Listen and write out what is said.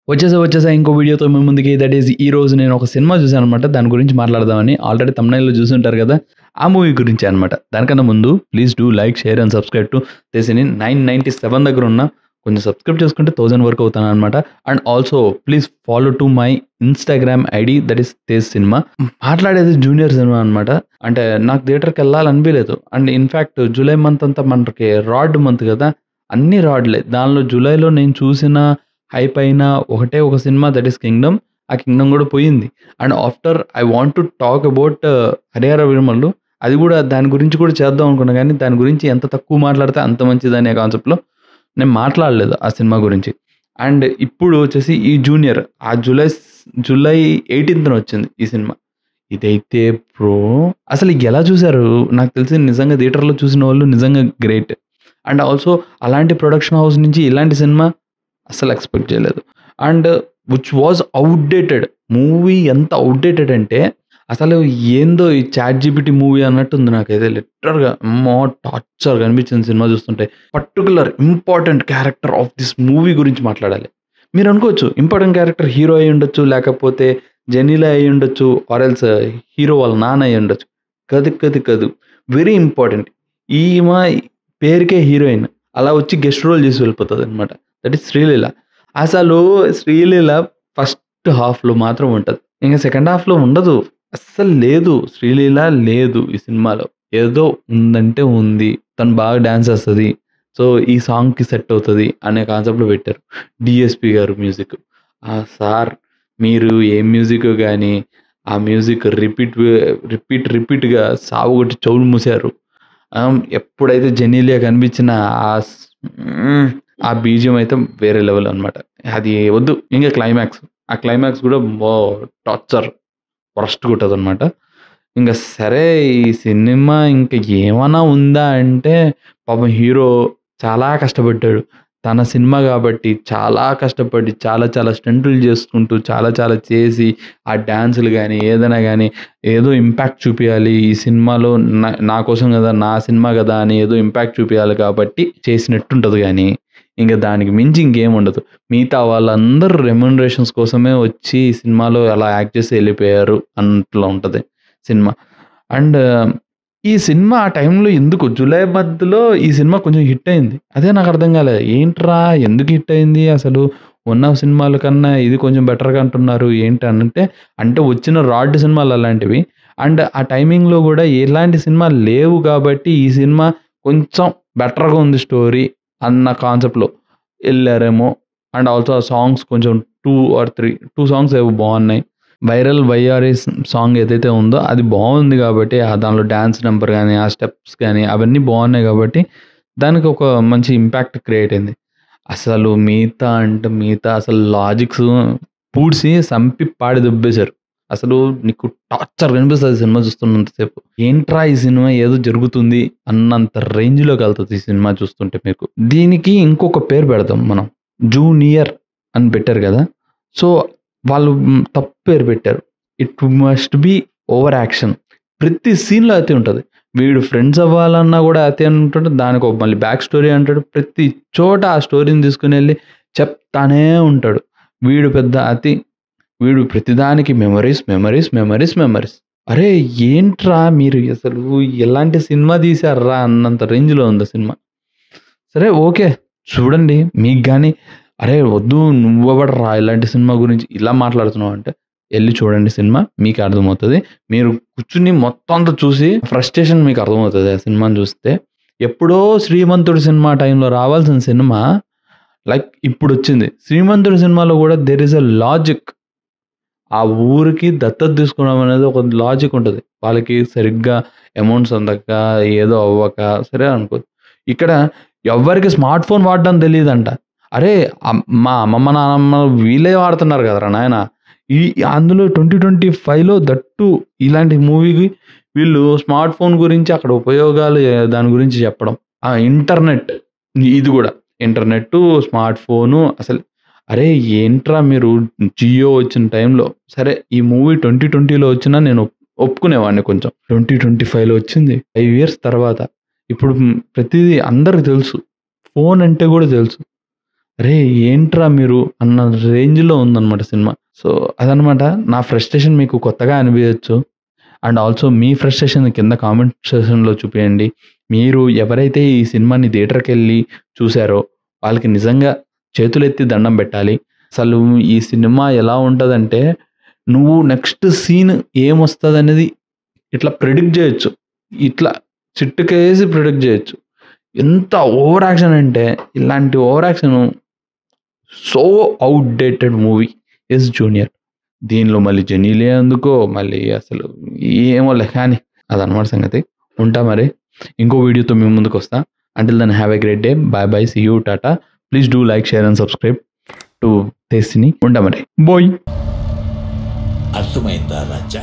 వచ్చేసా ఇంకో వీడియోతో మీ ముందుకి. దట్ ఈస్ ఈ రోజు నేను ఒక సినిమా చూసాననమాట. దాని గురించి మాట్లాడదామని. ఆల్రెడీ థంబ్‌నెయిల్‌లో చూసుంటారు కదా! ఆ మూవీ గురించే అనమాట. దానికన్నా ముందు please do like, share and subscribe to తేసిని 997 దగ్గర ఉన్న కొంచెం సబ్స్క్రైబ్ చేసుకుంటే 1000 వరకు అవుతాననమాట. And also please follow to my Instagram ID that is Tej cinema. మాట్లాడేది జూనియర్ సినిమా అనమాట. అంటే నాకు థియేటర్‌కెళ్ళాలనిపియలేదు. అండ్ ఇన్‌ఫాక్ట్ జూలై మంత్ అంతా మనకి రాడ్ మంత్ కదా! అన్నీ రాడ్‌లే. దానిలో జూలైలో నేను చూసిన హైప్ అయిన ఒకటే ఒక సినిమా దట్ ఈస్ 'కింగ్డమ్'. ఆ 'కింగ్డమ్' గూడా పోయింది. And after I want to talk about 'Harihara Veeramallu'. అది గూడా దాని గురించి కూడా చేద్దాం అనుకున్నా గానీ, దాని గురించి ఎంత తక్కువ మాట్లాడితే అంత మంచిదనే కాన్సెప్ట్‌లో నేను మాట్లాడలేదు ఆ సినిమా గురించి. అండ్ ఇప్పుడు వచ్చేసి ఈ 'జూనియర్' ఆ జూలై 18న వచ్చింది ఈ సినిమా. ఇదైతే బ్రో అసలు ఎలా చూసారు? నాకు తెలిసి నిజంగా థియేటర్‌లో చూసినోళ్ళు నిజంగా గ్రేట్. అండ్ ఆల్సో అలాంటి ప్రొడక్షన్ హౌస్ నుంచి ఇలాంటి సినిమా అస్సలు ఎక్స్‌పెక్ట్ చేయలేదు. And which was outdated. Movie ఎంత ఔట్‌డేటెడ్ అంటే అసలు ఏందో ఈ చాట్ జీపీటీ మూవీ అన్నట్టుంది నాకైతే లిటరల్‌గా. అమ్మో! టార్చర్‌గా అనిపించింది సినిమా చూస్తుంటే. Particular important character of this movie గురించి మాట్లాడాలి. మీరనుకోవచ్చు ఇంపార్టెంట్ క్యారెక్టర్ హీరో అయ్యుండొచ్చు, లేకపోతే జెనీలా అయ్యుండొచ్చు, ఆర్ ఎల్స్ హీరో వాళ్ళ నాన్న అయ్యుండొచ్చు. కాదు. Very important. ఈమె పేరుకే హీరోయిన్. అలా వచ్చి గెస్ట్ రోల్ చేసి వెళ్ళిపోతదనమాట. That is 'Sreeleela'. అసలు 'శ్రీలీల' ఫస్ట్ హాఫ్‌లో మాత్రం ఉంటది. ఇంక సెకండ్ హాఫ్‌లో ఉండదు. అస్సలు లేదు. 'శ్రీలీల' లేదు ఈ సినిమాలో. ఏదో ఉందంటే ఉంది. తను బాగా డాన్స్ ఏస్తది. సో, ఈ సాంగ్‌కి సెట్ అవుతది అనే కాన్సెప్ట్‌లో పెట్టారు. డీఎస్‌పీ గారు మ్యూజిక్. సార్ మీరు ఏం మ్యూజికో గాని, ఆ మ్యూజిక్ రిపీట్‌గా సావగొట్టి చెవులు మూసారు. ఎప్పుడైతే జెనీలియా కనిపించిన ఆ స్ హ్మ్. ఆ బీజీఎం అయితే వేరే లెవెల్ అనమాట. అది వద్దు. ఇంక క్లైమాక్స్. ఆ క్లైమాక్స్ గూడా అమ్మో! టార్చర్ వరస్ట్‌గా ఉంటదనమాట. ఇంక సరే ఈ సినిమా ఇంక ఏమన్నా ఉందా అంటే పాపం హీరో చాలా కష్టపడ్డాడు. తన సినిమా గాబట్టి చాలా కష్టపడి చాలా స్టంటులు చేసుకుంటూ చాలా చేసి ఆ డాన్సులు గాని, ఏదైనా గాని ఏదో ఇంపాక్ట్ చూపియాలి. ఈ సినిమాలో నా కోసం గదా! నా సినిమా గదా! అని ఏదో ఇంపాక్ట్ చూపియాలి కాబట్టి చేసినట్టుంటది గానీ, ఇంక దానికి మించి ఇంకేముండదు. మిగతా వాళ్ళందరూ రెమ్యూనరేషన్స్ కోసమే వచ్చి ఈ సినిమాలో అలా యాక్ట్ చేసి ఎళ్ళిపోయారు అన్నట్లు ఉంటది సినిమా. అండ్ ఈ సినిమా ఆ టైంలో ఎందుకు జులై మధ్యలో ఈ సినిమా కొంచెం హిట్ అయింది. అదే నాకు అర్థం కాలేదు. ఏంట్రా ఎందుకు హిట్ అయింది? అసలు ఉన్న సినిమాల కన్నా ఇది కొంచెం బెటర్‌గా అంటున్నారు ఏంటి అనంటే, అంటే వచ్చిన రాడ్ సినిమాలు అలాంటివి. అండ్ ఆ టైమింగ్‌లో గూడా ఎలాంటి సినిమాలు లేవు కాబట్టి ఈ సినిమా కొంచెం బెటర్‌గా ఉంది స్టోరీ అన్న కాన్సెప్ట్‌లో ఎళ్లారేమో. అండ్ ఆల్సో ఆ సాంగ్స్ కొంచెం 2 ఆర్ 3 సాంగ్స్ ఏవో బావున్నాయి. 'వైరల్ వైఆర్ఎస్' సాంగ్ ఏదైతే ఉందో అది బావుంది గాబట్టి, దానిలో డాన్స్ నంబర్ గాని, ఆ స్టెప్స్ గాని అవన్నీ బావున్నాయి గాబట్టి, దానికి ఒక మంచి ఇంపాక్ట్ క్రియేట్ అయింది. అసలు మిగతా అసలు లాజిక్స్ పూడ్సి సంపి పాడి దొబ్బేశారు. అసలు నీకు టార్చర్‌గా అనిపిస్తది సినిమా చూస్తున్నంత సేపు. ఏంట్రా ఈ సినిమా ఏదో జరుగుతుంది అన్నంత రేంజ్‌లోకెళ్తది ఈ సినిమా చూస్తుంటే మీకు. దీనికి ఇంకొక పేరు పెడదాం మనం. 'జూనియర్' అని పెట్టారు గదా! సో వాళ్ళు తప్పు పేరు పెట్టారు. It must be over action. ప్రతి సీన్‌లో అదే ఉంటది. వీడు ఫ్రెండ్స్ అవ్వాలన్నా గూడా అతే అంటాడు. దానికో మళ్ళీ బ్యాక్ స్టోరీ అంటాడు. ప్రతి చోట ఆ స్టోరీని తీసుకొనెళ్ళి చెప్తానే ఉంటాడు. వీడు పెద్ద అతి. వీడు ప్రతిదానికి మెమోరీస్. అరేయ్! ఏంట్రా మీరు అసలు ఎలాంటి సినిమా తీశార్రా అన్నంత రేంజ్‌లో ఉంది ఆ సినిమా. సరే ఓకే. చూడండి. మీకు గాని అరేయ్! వద్దు నువ్వెవడురా ఇలాంటి సినిమా గురించి ఇలా మాట్లాడుతున్నావు అంటే, ఎళ్లి చూడండి సినిమా. మీకే అర్థమవుతది. మీరు కూర్చొని మొత్తం అంతా చూసి ఫ్రస్ట్రేషన్ మీకు అర్థమవుతది ఆ సినిమాని చూస్తే. ఎప్పుడో 'శ్రీమంతుడు' సినిమా టైంలో రావాల్సిన సినిమా లైక్ ఇప్పుడొచ్చింది. 'శ్రీమంతుడు' సినిమాలో కూడా దేర్ ఈస్ ఎ లాజిక్. ఆ ఊరికి దత్తత తీసుకోవడం అనేది ఒక లాజిక్ ఉంటది. వాళ్ళకి సరిగ్గా అమౌంట్స్ అందక, ఏదో అవ్వక సరే అనుకో. ఇక్కడ ఎవ్వరికి స్మార్ట్ ఫోన్ వాడడం తెలీదంట. అరే! మా అమ్మమ్మ, నానమ్మ వీళ్ళే వాడుతున్నారు కదరా నాయన. ఈ అందులో 2025లో దట్టు ఇలాంటి మూవీకి వీళ్ళు స్మార్ట్ ఫోన్ గురించి అక్కడ ఉపయోగాలు దాని గురించి చెప్పడం. ఇంటర్నెట్ ఇది గూడా. ఇంటర్నెట్టు, స్మార్ట్ ఫోను అసలు అరేయ్! ఏంట్రా మీరు జియో వచ్చిన టైంలో సరే ఈ మూవీ 2020లో వచ్చినా నేను ఒప్పుకునేవాడిని కొంచెం. 2025లో వచ్చింది. 5 ఇయర్స్ తర్వాత. ఇప్పుడు ప్రతీదీ అందరికి తెలుసు. ఫోన్ అంటే గూడా తెలుసు. రే ఏంట్రా మీరు అన్న రేంజ్లో ఉందన్నమాట సినిమా. సో అదనమాట నా ఫ్రస్ట్రేషన్ మీకు కొత్తగా అనిపించచ్చు. అండ్ ఆల్సో మీ ఫ్రస్ట్రేషన్ కింద కామెంట్ సెక్షన్లో చూపించండి. మీరు ఎవరైతే ఈ సినిమాని థియేటర్కి వెళ్ళి చూసారో వాళ్ళకి నిజంగా చేతులెత్తి దండం పెట్టాలి. అసలు ఈ సినిమా ఎలా ఉంటుందంటే నువ్వు నెక్స్ట్ సీన్ ఏమొస్తుంది అనేది ఇట్లా ప్రిడిక్ట్ చేయొచ్చు. ఇట్లా చిట్టుకేసి ప్రిడిక్ట్ చేయొచ్చు. ఎంత ఓవర్ యాక్షన్ అంటే ఇలాంటి over action so outdated movie 'S junior'. దీనిలో మళ్ళీ జెనీలియా ఎందుకో మళ్ళీ అసలు ఏమోలే కానీ అదనమాట సంగతి. ఉంటా మరి. ఇంకో వీడియోతో మీ ముందుకొస్తా. Until then have a great day. Bye bye. See you. Ta-ta. Please do like, share and subscribe to 'తెస్సిని'. ఉంటా మరి. బాయ్. అర్థమైందా రాజా?